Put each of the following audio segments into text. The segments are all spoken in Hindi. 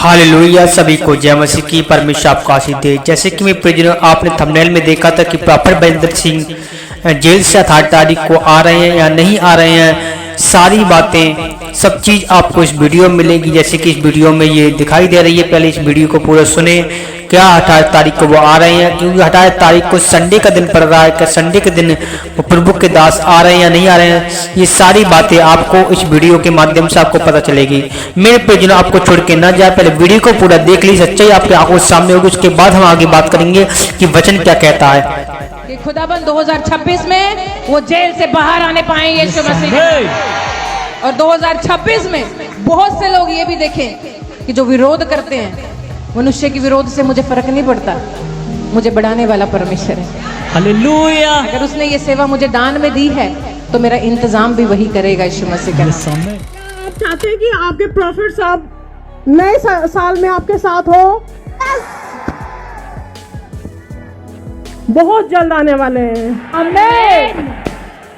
हालेलुया। सभी को जय मसीह की परमेश्वर आपको आशीष दे। जैसे कि मैं प्रियजनों आपने थंबनेल में देखा था कि प्रॉफेट बलजिंदर सिंह जेल से 18 तारीख को आ रहे हैं या नहीं आ रहे हैं, सारी बातें सब चीज़ आपको इस वीडियो में मिलेगी। जैसे कि इस वीडियो में ये दिखाई दे रही है, पहले इस वीडियो को पूरा सुने। क्या 18 तारीख को वो आ रहे हैं, क्योंकि 18 तारीख को संडे का दिन पड़ रहा है, क्या संडे के दिन वो प्रभु के दास आ रहे हैं या नहीं आ रहे हैं, ये सारी बातें आपको इस वीडियो के माध्यम से आपको पता चलेगी। मेरे प्रियजनों आपको छोड़ के ना जाए, पहले वीडियो को पूरा देख ली, सच्चाई आपके आंखों के सामने होगी, उसके बाद हम आगे बात करेंगे कि वचन क्या कहता है। कि खुदाबंद 2026 में वो जेल से बाहर आने पाए यीशु मसीह, और 2026 में बहुत से लोग ये भी देखें कि जो विरोध करते हैं, मनुष्य के विरोध से मुझे फर्क नहीं पड़ता, मुझे बढ़ाने वाला परमेश्वर है। हालेलुया। अगर उसने ये सेवा मुझे दान में दी है तो मेरा इंतजाम भी वही करेगा यीशु मसीह का। आप चाहते हैं कि आपके प्रॉफिट साहब नए साल में आपके साथ हो, बहुत जल्द आने वाले हैं। आमीन।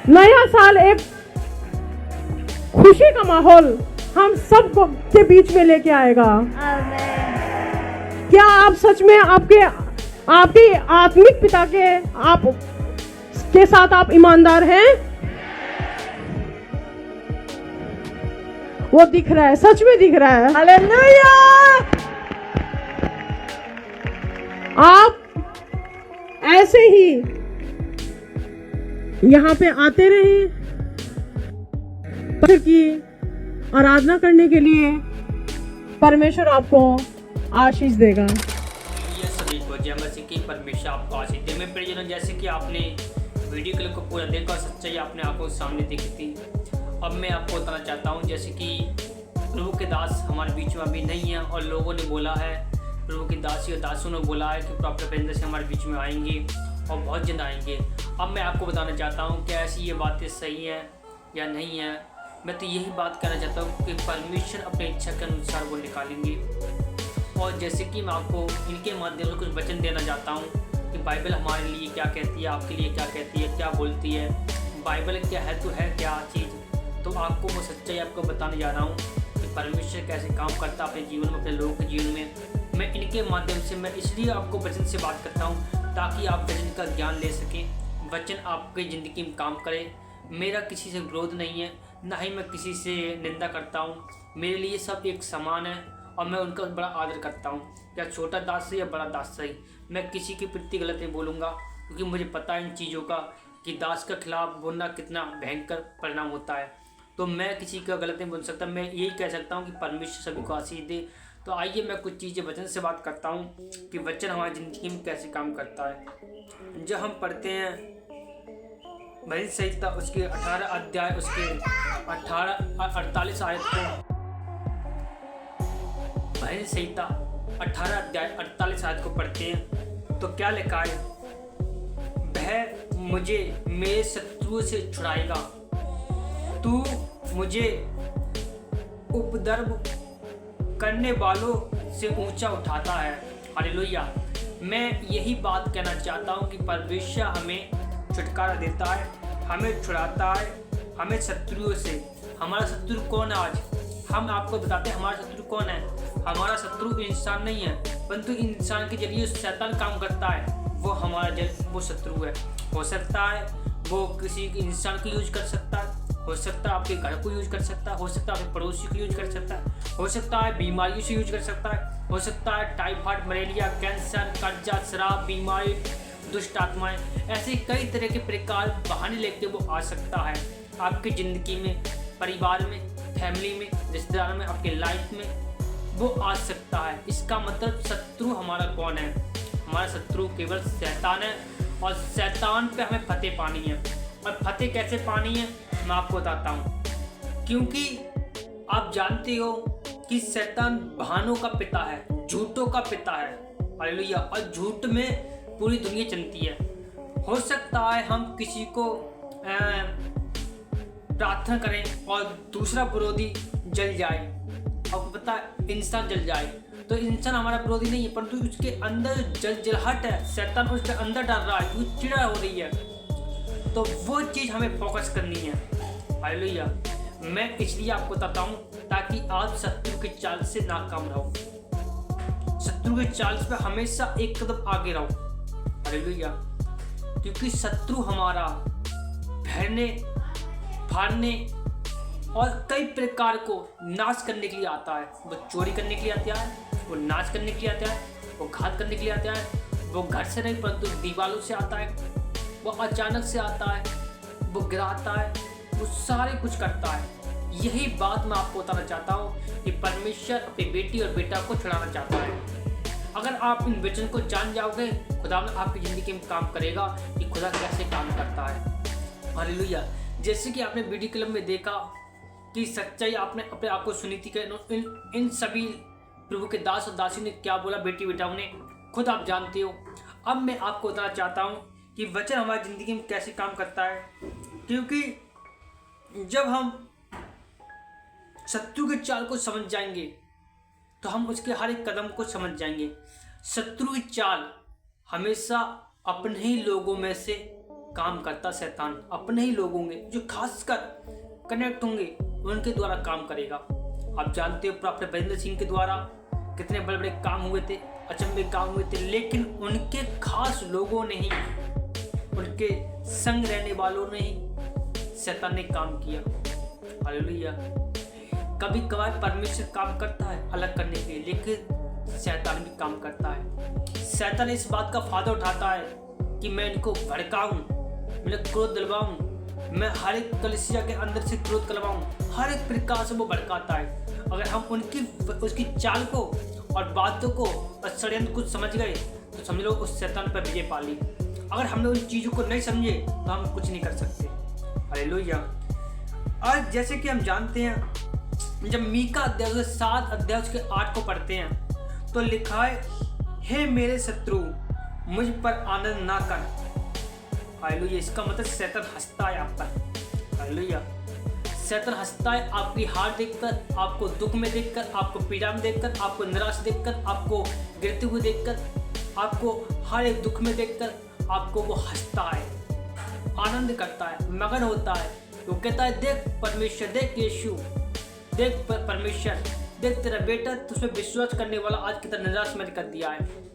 नया साल एक खुशी का माहौल हम सब के बीच में लेके आएगा। क्या आप सच में आपके आत्मिक पिता के साथ आप ईमानदार हैं? वो दिख रहा है, सच में दिख रहा है। हालेलुया। आप ऐसे ही यहाँ पे आते रहे, परमेश्वर की आराधना करने के लिए परमेश्वर आपको आशीष देगा। ये सभी को जय मसीह की परमेश्वर आपको आशीष दे। मैं प्रियजनों, जैसे कि आपने वीडियो क्लिप को पूरा देखा, सच्चाई आपने आंखों के सामने देखी थी। अब मैं आपको बताना चाहता हूँ, जैसे कि प्रभु के दास हमारे बीच में अभी नहीं है और लोगों ने बोला है, प्रभु की दासी और दासों ने बोला है कि प्रॉफेट बलजिंदर सिंह हमारे बीच में आएंगे और बहुत जल्द आएंगे। अब मैं आपको बताना चाहता हूँ कि ऐसी ये बातें सही हैं या नहीं है। मैं तो यही बात कहना चाहता हूँ कि परमेश्वर अपनी इच्छा के अनुसार वो निकालेंगे। और जैसे कि मैं आपको इनके माध्यम से कुछ वचन देना चाहता हूँ कि बाइबल हमारे लिए क्या कहती है, आपके लिए क्या कहती है, क्या बोलती है, बाइबल क्या है तो है क्या चीज़। तो आपको वो सच्चाई आपको बताने जा रहा हूँ कि परमेश्वर कैसे काम करता है अपने जीवन में, अपने लोगों के जीवन में। मैं इनके माध्यम से मैं इसलिए आपको वचन से बात करता हूँ ताकि आप वचन का ज्ञान ले सकें, वचन आपकी ज़िंदगी में काम करे। मेरा किसी से विरोध नहीं है, ना ही मैं किसी से निंदा करता हूँ। मेरे लिए सब एक समान है और मैं उनका बड़ा आदर करता हूँ, क्या छोटा दास सही या बड़ा दास सही। मैं किसी के प्रति गलत नहीं बोलूँगा, क्योंकि मुझे पता है इन चीज़ों का कि दास के खिलाफ बोलना कितना भयंकर परिणाम होता है। तो मैं किसी का गलत नहीं बोल सकता, मैं यही कह सकता हूँ कि परमेश्वर सभी को आशीष दे। तो आइए मैं कुछ चीज़ें वचन से बात करता हूँ कि वचन हमारी ज़िंदगी में कैसे काम करता है। जब हम पढ़ते हैं भजन संहिता उसके 18 अध्याय उसके 48 आयत को, भजन संहिता 18 अध्याय 48 आयत को पढ़ते हैं तो क्या लिखा है, वह मुझे मेरे शत्रुओं से छुड़ाएगा, तू मुझे उपद्रव करने वालों से ऊंचा उठाता है। हालेलुया। मैं यही बात कहना चाहता हूँ कि परमेश्वर हमें छुटकारा देता है, हमें छुड़ाता है, हमें शत्रुओं से। हमारा शत्रु कौन है आज? हम आपको बताते हैं हमारा शत्रु कौन है। हमारा शत्रु इंसान नहीं है, परंतु इंसान के जरिए शैतान काम करता है, वो शत्रु है। हो सकता है वो किसी इंसान को यूज कर सकता है, हो सकता है आपके घर को यूज कर सकता है, हो सकता है आपके पड़ोसी को यूज कर सकता है, हो सकता है बीमारियों से यूज कर सकता है, हो सकता है टाइफाइड, मलेरिया, कैंसर, कर्जा, शराब, बीमारी, दुष्ट आत्माएं, ऐसे कई तरह के प्रकार बहाने लेके वो आ सकता है आपकी ज़िंदगी में, परिवार में, फैमिली में, रिश्तेदार में, आपके लाइफ में वो आ सकता है। इसका मतलब शत्रु हमारा कौन है? हमारा शत्रु केवल शैतान है, और शैतान पे हमें फतेह पानी है। और फतेह कैसे पानी है मैं आपको बताता हूँ, क्योंकि आप जानते हो कि शैतान बहानों का पिता है, झूठों का पिता है। हालेलुया। और झूठ में पूरी दुनिया चलती है। हो सकता है हम किसी को प्रार्थना करें और दूसरा विरोधी जल जाए, आपको पता है इंसान जल जाए, तो इंसान हमारा विरोधी नहीं है, परंतु उसके अंदर जलजलाहट है, शैतान उसके अंदर डाल रहा है, वो चिड़ा हो रही है, तो वो चीज़ हमें फोकस करनी है। हालेलुया। मैं इसलिए आपको बताता हूँ ताकि आप शत्रु की चाल से नाकाम रहो। शत्रु के चाल पे हमेशा एक कदम आगे रहो। हालेलुया। क्योंकि शत्रु हमारा घेरने, फाड़ने और कई प्रकार को नाश करने के लिए आता है। वो चोरी करने के लिए आता है, वो नाश करने के लिए आता है, वो घात करने के लिए आता है। वो घर से नहीं परंतु दीवारों से आता है, वो अचानक से आता है, वो गिराता है, वो सारे कुछ करता है। यही बात मैं आपको बताना चाहता हूँ कि परमेश्वर अपनी बेटी और बेटा को छुड़ाना चाहता है। अगर आप इन वचन को जान जाओगे, खुदा आपकी ज़िंदगी में काम करेगा कि खुदा कैसे काम करता है। हालेलुया। जैसे कि आपने वीडियो क्लिप में देखा कि सच्चाई आपने अपने आप को सुनी थी कि इन सभी प्रभु के दास और दासी ने क्या बोला बेटी बेटाओं ने, खुद आप जानते हो। अब मैं आपको बताना चाहता हूँ कि वचन हमारी ज़िंदगी में कैसे काम करता है। क्योंकि जब हम शत्रु के चाल को समझ जाएंगे तो हम उसके हर एक कदम को समझ जाएंगे। शत्रु की चाल हमेशा अपने ही लोगों में से काम करता, शैतान अपने ही लोगों में जो खासकर कनेक्ट होंगे उनके द्वारा काम करेगा। आप जानते हो प्रॉफेट बरिंदर सिंह के द्वारा कितने बड़े बड़े काम हुए थे, अचंभे काम हुए थे, लेकिन उनके खास लोगों ने ही, उनके संग रहने वालों ने ही शैतान ने काम किया। हालेलुया। कभी कभार परमेश्वर काम करता है अलग करने के लिए, लेकिन शैतान भी काम करता है। शैतान इस बात का फायदा उठाता है कि मैं इनको भड़काऊं, मैं क्रोध दिलवाऊं, मैं हर एक कलीसिया के अंदर से क्रोध करवाऊं, हर एक प्रकार से वो भड़काता है। अगर हम उसकी चाल को और बातों को और षड्यंत्र कुछ समझ गए तो समझ लो उस शैतान पर विजय पा ली। अगर हमने उन चीज़ों को नहीं समझे तो हम कुछ नहीं कर सकते। हालेलुया। और जैसे कि हम जानते हैं, जब मीका अध्याय 7 अध्याय के 8 को पढ़ते हैं तो लिखा है, हे मेरे शत्रु मुझ पर आनंद ना कर। हालेलुया। इसका मतलब शैतान हंसता है आप पर। हालेलुया। शैतान हंसता है आपकी हार देखकर, आपको दुख में देखकर, आपको पीड़ा में देखकर, आपको निराश देखकर, आपको गिरते हुए देखकर, आपको हर एक दुख में देखकर आपको वो हंसता है, आनंद करता है, मगन होता है। वो कहता है, देख परमेश्वर, देख यीशु, देख परमेश्वर, देख तेरा बेटा तुझमें विश्वास करने वाला आज की तरह निराश मैंने कर दिया है।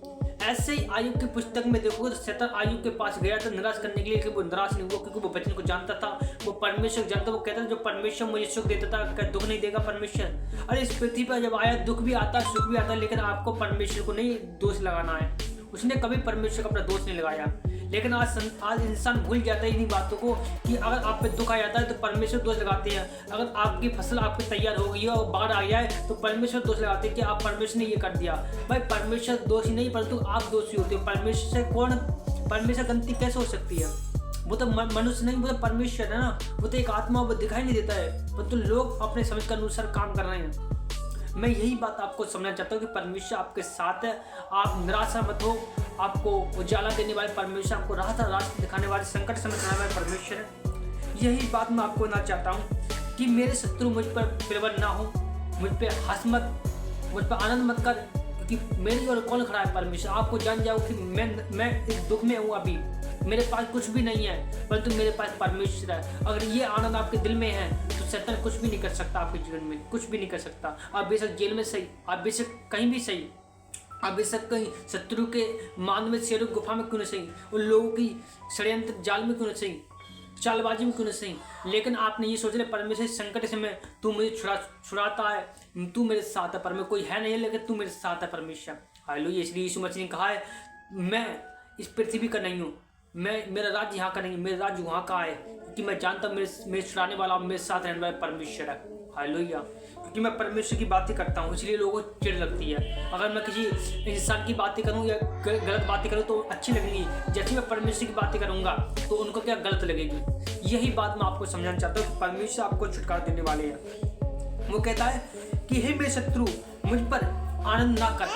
ऐसे ही आयुब की पुस्तक में देखोगे तो शैतान आयुब के पास गया था निराश करने के लिए, कि वो निराश नहीं हुआ क्योंकि वो वचन को जानता था, वो परमेश्वर जानता। वो कहता था जो परमेश्वर मुझे सुख देता था, क्या दुख नहीं देगा परमेश्वर? अरे इस पृथ्वी पर जब आया दुख भी आता है, सुख भी आता है, लेकिन आपको परमेश्वर को नहीं दोष लगाना है। उसने कभी परमेश्वर का अपना दोष नहीं लगाया। लेकिन आज इंसान भूल जाता है इन्हीं बातों को कि अगर आप पे दुख आ जाता है तो परमेश्वर दोष लगाते हैं। अगर आपकी फसल आपकी तैयार हो गई है और बाढ़ आ जाए तो परमेश्वर दोष लगाते हैं कि आप परमेश्वर ने ये कर दिया। भाई परमेश्वर दोषी नहीं परंतु आप दोषी होते हो। परमेश्वर गलती कैसे हो सकती है? वो तो मनुष्य नहीं, वो तो परमेश्वर है ना। वो तो एक आत्मा, वो दिखाई नहीं देता है, परंतु लोग अपने समझ के अनुसार काम कर रहे हैं। मैं यही बात आपको समझना चाहता हूँ कि परमेश्वर आपके साथ है। आप निराशा मत हो। आपको उजाला देने वाले परमेश्वर, आपको रास्ता दिखाने वाले, संकट समय दिखाने वाले परमेश्वर है। यही बात मैं आपको कहना चाहता हूँ कि मेरे शत्रु मुझ पर प्रबल ना हो, मुझ पर हंस मत, मुझ पर आनंद मत कर, क्योंकि मेरी और कौन खड़ा है? परमेश्वर। आपको जान जाओ कि मैं इस दुख में हूँ, अभी मेरे पास कुछ भी नहीं है, परंतु मेरे पास परमेश्वर है। अगर ये आनंद आपके दिल में है तो शैतान कुछ भी नहीं कर सकता आपके जीवन में, कुछ भी नहीं कर सकता। आप बेशक जेल में सही, आप बेशक कहीं भी सही, आप बेशक कहीं शत्रु के मान में, शेरों की गुफा में क्यों न सही, उन लोगों की षड्यंत्र जाल में क्यों न सही, चालबाजी में क्यों न सही, लेकिन आपने ये सोच लिया परमेश्वर संकट से मैं, तू मुझे छुड़ाता है, तू मेरे साथ है। पर मैं कोई है नहीं लेकिन तू मेरे साथ है परमेश्वर। हालेलुया। इसलिए यीशु मसीह ने कहा है, मैं इस पृथ्वी का नहीं हूँ, मेरा राज्य यहाँ का नहीं, मेरा राज्य वहाँ का है, क्योंकि मैं जानता हूँ मेरे छुड़ाने वाला, मेरे साथ रहने वाला परमेश्वर है। हालेलुया। क्योंकि मैं परमेश्वर की बातें करता हूँ इसलिए लोगों को चिढ़ लगती है। अगर मैं किसी इंसान की बातें करूँ या गलत बातें करूँ तो अच्छी लगेंगी, जैसे मैं परमेश्वर की बातें करूँगा तो उनको क्या गलत लगेगी। यही बात मैं आपको समझाना चाहता हूँ कि परमेश्वर आपको छुटकारा देने वाले हैं। वो कहता है कि हे मेरे शत्रु मुझ पर आनंद ना कर,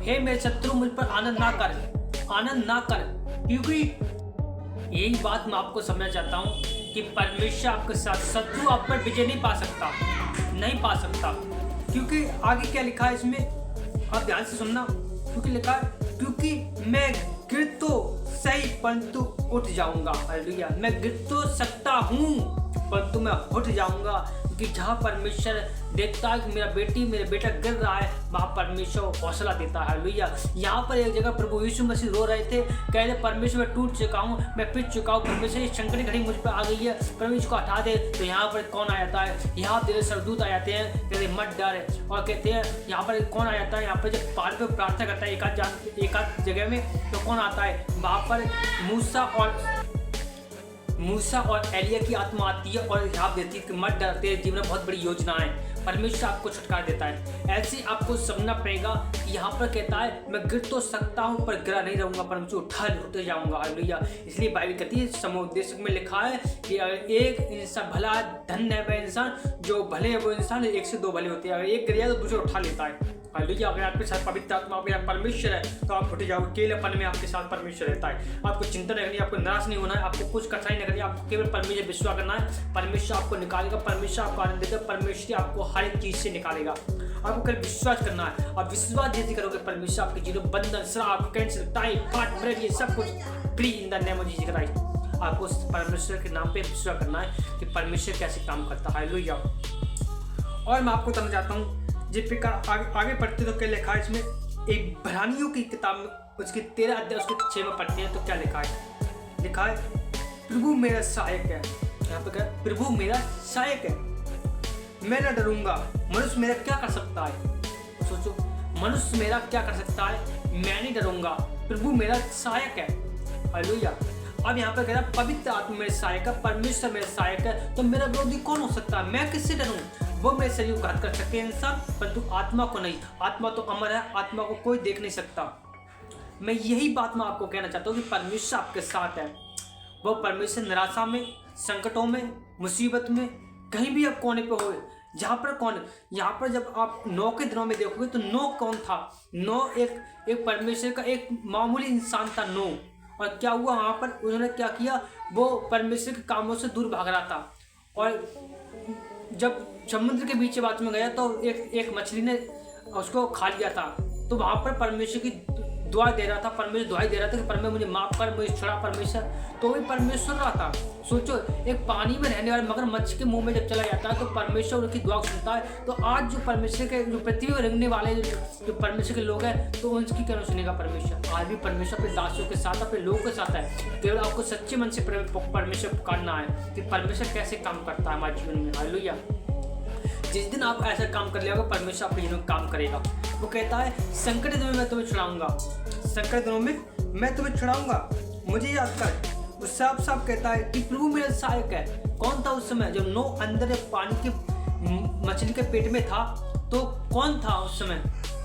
हे मेरे शत्रु मुझ पर आनंद ना कर, क्योंकि यही बात मैं आपको समझना चाहता हूँ कि परमेश्वर आपके साथ, शत्रु आप पर विजय नहीं पा सकता। क्योंकि आगे क्या लिखा है इसमें, आप ध्यान से सुनना। क्योंकि लिखा है, क्योंकि मैं गिर तो सही परंतु उठ जाऊंगा। हालेलुया। मैं गिर तो सकता हूँ परंतु मैं उठ जाऊंगा। क्योंकि जहाँ परमेश्वर देखता है कि मेरा बेटा गिर रहा है, वहाँ परमेश्वर हौसला देता है। हालेलुया। यहाँ पर एक जगह प्रभु यीशु मसीह रो रहे थे, कह रहे परमेश्वर मैं टूट चुका हूँ, मैं पिट चुका हूँ, परमेश्वर ये संकट घड़ी मुझ पर आ गई है, परमेश्वर इसको हटा दे। तो यहाँ पर कौन आ जाता है, यहाँ तेरे सरदूत आ जाते हैं, कहते मत डर, और कहते हैं यहाँ पर कौन आ जाता है, यहाँ पर जब पहाड़ पर प्रार्थना करता है एक आध जगह में, तो कौन आता है, वहाँ पर मूसा और एलिया की आत्मा आती है और हिसाब देती है कि मत डर, तेरे जीवन में बहुत बड़ी योजना है, परमेश्वर आपको छुटकारा देता है। ऐसे आपको समझना पड़ेगा कि यहाँ पर कहता है मैं गिर तो सकता हूँ पर गिरा नहीं रहूँगा, पर मुझे उठते जाऊँगा। हालेलुया। इसलिए बाइबल कहती है, समुपदेशक में लिखा है कि अगर एक इंसान भला, धन्य है वह इंसान जो भले है, वो इंसान 1 से 2 भले होते हैं, अगर एक गिर जाए तो दूसरे उठा लेता है। हालेलुया। अगर आपके साथ पवित्र आत्मा परमेश्वर है तो आप उठ जाओगे, अकेलेपन में आपके साथ परमेश्वर रहता है। आपको चिंता नहीं करनी, आपको निराश नहीं होना है, आपको कुछ कठिनाई नहीं करनी, आपको केवल परमेश्वर विश्वास करना है। परमेश्वर आपको निकालेगा, परमेश्वर आपको आनंद देगा, परमेश्वर आपको हर एक चीज से निकालेगा। आपको केवल विश्वास करना है। आप विश्वास जैसे करोगे, परमेश्वर आपके जीवन बंधन, श्राप, कैंसर, टाइफाइड, ब्रेड, ये सब कुछ free in the name of Jesus Christ. आपको परमेश्वर के नाम पे विश्वास करना है कि परमेश्वर कैसे काम करता है। हालेलुया। और मैं आपको बताना चाहता हूँ, जिस प्रकार आगे पढ़ते तो क्या लिखा है इसमें, इब्रानियों की किताब में उसके 13 अध्याय उसके 6 में पढ़ते हैं तो क्या लिखा है, प्रभु मेरा सहायक है। यहाँ पे क्या, प्रभु मेरा सहायक है, मैं न डरूंगा। मनुष्य मेरा क्या कर सकता है, सोचो, मनुष्य मेरा क्या कर सकता है, मैं नहीं डरूंगा, प्रभु मेरा सहायक है। हालेलुया। अब यहाँ पर कह रहा है पवित्र आत्मा मेरे सहायक है, परमेश्वर मेरे सहायक है, तो मेरा विरोधी कौन हो सकता है, मैं किससे डरूं। वो मेरे शरीर को घात कर सकते हैं इंसान, परंतु आत्मा को नहीं। आत्मा तो अमर है, आत्मा को कोई देख नहीं सकता। मैं यही बात मैं आपको कहना चाहता हूँ कि परमेश्वर आपके साथ है। वो परमेश्वर निराशा में, संकटों में, मुसीबत में, कहीं भी आप कोने पे हो, जहाँ पर कौन, यहाँ पर जब आप 9 के दिनों में देखोगे तो 9 कौन था, 9 एक परमेश्वर का एक मामूली इंसान था 9। और क्या हुआ वहाँ पर, उन्होंने क्या किया, वो परमेश्वर के कामों से दूर भाग रहा था। और जब समुद्र के बीच बात में गया तो एक मछली ने उसको खा लिया था। तो वहाँ पर परमेश्वर की दुआ दे रहा था, परमेश्वर दुआई दे रहा था कि परमेश्वर मुझे माफ कर, मुझे छुड़ा परमेश्वर। तो वही परमेश्वर रहा था। सोचो, एक पानी में रहने वाला मगरमच्छ के मुंह में जब चला जाता है तो परमेश्वर उनकी दुआ सुनता है। तो आज जो परमेश्वर के, जो पृथ्वी में रहने वाले जो परमेश्वर के लोग हैं, तो उनकी क्यों सुनेगा परमेश्वर। आज भी परमेश्वर अपने दासियों के साथ, अपने लोगों के साथ है। केवल आपको सच्चे मन से परमेश्वर पुकारना है कि परमेश्वर कैसे काम करता है हमारे जीवन में। हालेलुया। जिस दिन आप ऐसा काम कर लिया होगा, परमेश्वर आपके जीवन में काम करेगा। वो कहता है संकट दिनों में मैं तुम्हें छुड़ाऊंगा, संकट दिनों में मैं तुम्हें छुड़ाऊंगा, मुझे याद कर। वो साफ साफ कहता है कि प्रभु मेरा सहायक है। कौन था उस समय जब 9 अंदर पानी के मछली के पेट में था, तो कौन था उस समय,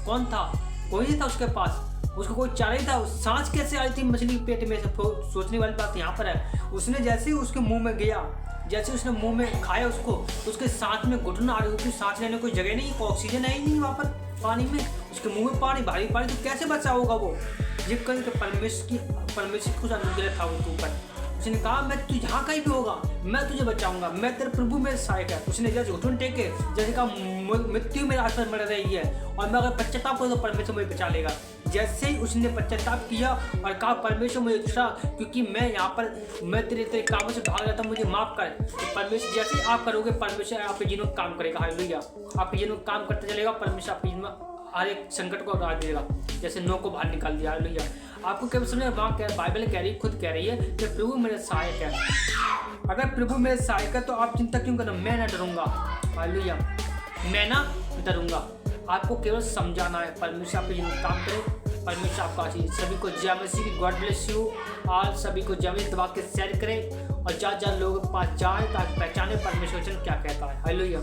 कौन था, कोई नहीं था उसके पास, उसको कोई चारा ही था। सांस कैसे आई थी मछली के पेट में से, सोचने वाली बात यहाँ पर है। उसने जैसे ही उसके मुंह में गया, जैसे उसने मुंह में खाया उसको, तो उसके सांस में घुटन आ रही, उसकी सांस लेने कोई जगह नहीं, ऑक्सीजन है ही नहीं वहाँ पर पानी में, उसके मुंह में पानी, भारी पानी, तो कैसे बचा होगा वो। ये कल परमेश्वर कुछ अनुग्रह था उसके ऊपर। उसने कहा मैं तू जहाँ कहीं भी होगा मैं तुझे बचाऊंगा, मैं तेरे प्रभु मेरे सहायक है। उसने जैसे घुटन टेके, जैसे कहा मृत्यु मेरे आसपास मर रही है और मैं अगर पश्चाताप करूँ तो परमेश्वर मुझे बचा लेगा। जैसे ही उसने पश्चाताप किया और कहा परमेश्वर मुझे छुड़ा, क्योंकि मैं यहाँ पर मैं तेरे कामों से भाग रहा था, मुझे माफ कर। तो परमेश्वर जैसे ही आप करोगे, परमेश्वर आपके जीवन में काम करेगा। हालेलुया। आपके जीवन में काम करते चलेगा, परमेश्वर आपके जीवन में हर एक संकट को हटा देगा, जैसे 9 को बाहर निकाल दिया। हालेलुया। आपको केवल समझ वहाँ बाइबल कह रही, खुद कह रही है कि प्रभु मेरे सहायक है। अगर प्रभु मेरे सहायक है तो आप चिंता क्यों करना, मैं ना डरूंगा। हालेलुया। मैं ना डरूंगा। आपको केवल समझाना है, परमेश्वर आपके जीवन में काम करे। परमेश्वर आपका आशीष। सभी को जय मसीह की, गॉड ब्लेस यू। आज सभी को जय मसीह दबा के शेयर करें और जहाँ लोगों के पास जाए ताकि पहचाने परमेश्वर क्या कहता है। हालेलुया।